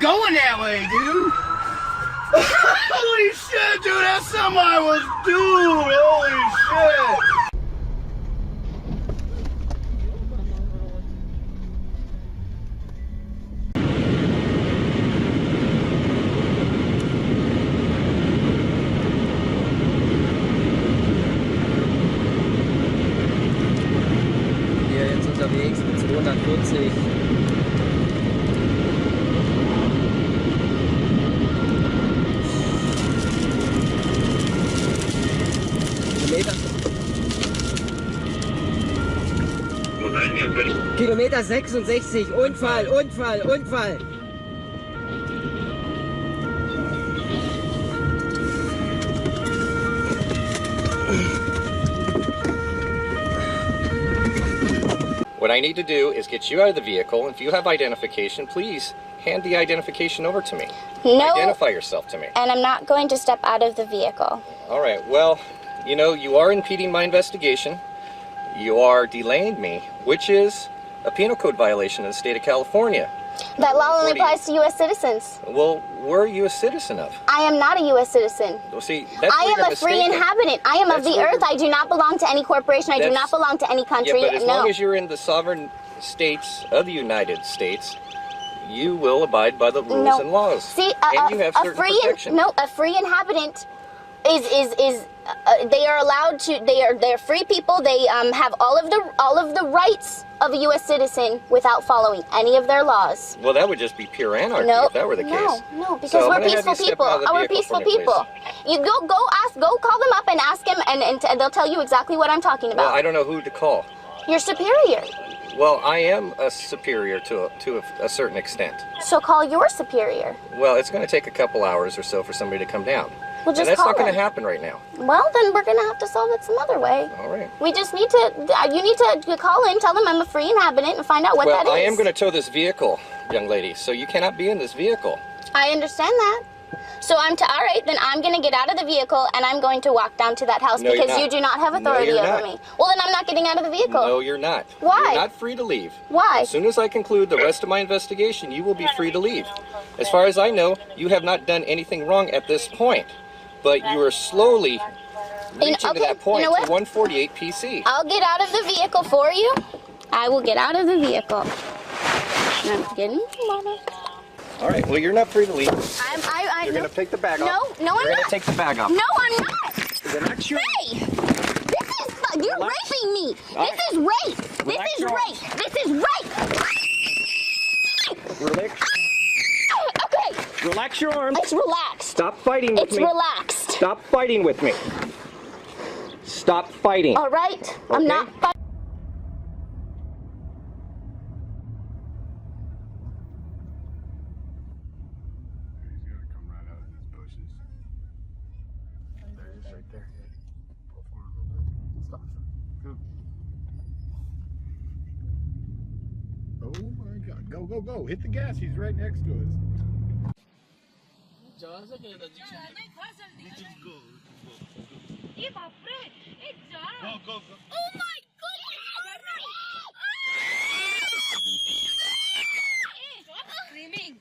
going that way, dude. Holy shit, dude, that's something I was doing. Holy shit. Wir jetzt unterwegs mit 240. Kilometer 66, Unfall, Unfall, Unfall. What I need to do is get you out of the vehicle. If you have identification, please hand the identification over to me. No. Identify yourself to me. And I'm not going to step out of the vehicle. All right, well, you know, you are impeding my investigation. You are delaying me, which is a penal code violation in the state of California. That law only applies to U.S. citizens. Well, where are you a citizen of? I am not a U.S. citizen. Well, see, that's I am a free inhabitant. I am of the earth. I do not belong to any corporation. I do not belong to any country. Yeah, but as no. long as you're in the sovereign states of the United States, you will abide by the rules and laws. See, and you have certain protection. a free inhabitant is they are allowed to. They're free people. They have all of the rights of a U.S. citizen without following any of their laws. Well, that would just be pure anarchy if that were the case. No, because we're peaceful people. We're peaceful people. You go call them up and ask them, and they'll tell you exactly what I'm talking about. Well, I don't know who to call. Your superior. Well, I am a superior to a certain extent. So call your superior. Well, it's going to take a couple hours or so for somebody to come down. Well, just and that's call not going to them. happen right now. Well, then we're going to have to solve it some other way. All right. We just need to, you need to call in, tell them I'm a free inhabitant, and find out what that is. Well, I am going to tow this vehicle, young lady, so you cannot be in this vehicle. I understand that. So all right, then I'm going to get out of the vehicle, and I'm going to walk down to that house because you do not have authority over me. Well, then I'm not getting out of the vehicle. No, you're not. Why? You're not free to leave. Why? As soon as I conclude the rest of my investigation, you will be free to leave. As far as I know, you have not done anything wrong at this point, but you are slowly reaching to that point to 148 PC. I'll get out of the vehicle for you. I will get out of the vehicle. I'm getting All right, well, you're not free to leave. You're going to take the bag off. No, I'm not. You're going to take the bag off. No, I'm not. Relax your... Hey! You're raping me. This is rape. This is rape. This is rape. Relax. Okay. Relax your arms. It's relaxed. Stop fighting with me. It's relaxed. Stop fighting with me. Stop fighting. All right. Okay. I'm not fighting. Oh my God. Go, go, go. Hit the gas. He's right next to us. Go, go, go. Oh my goodness! Screaming.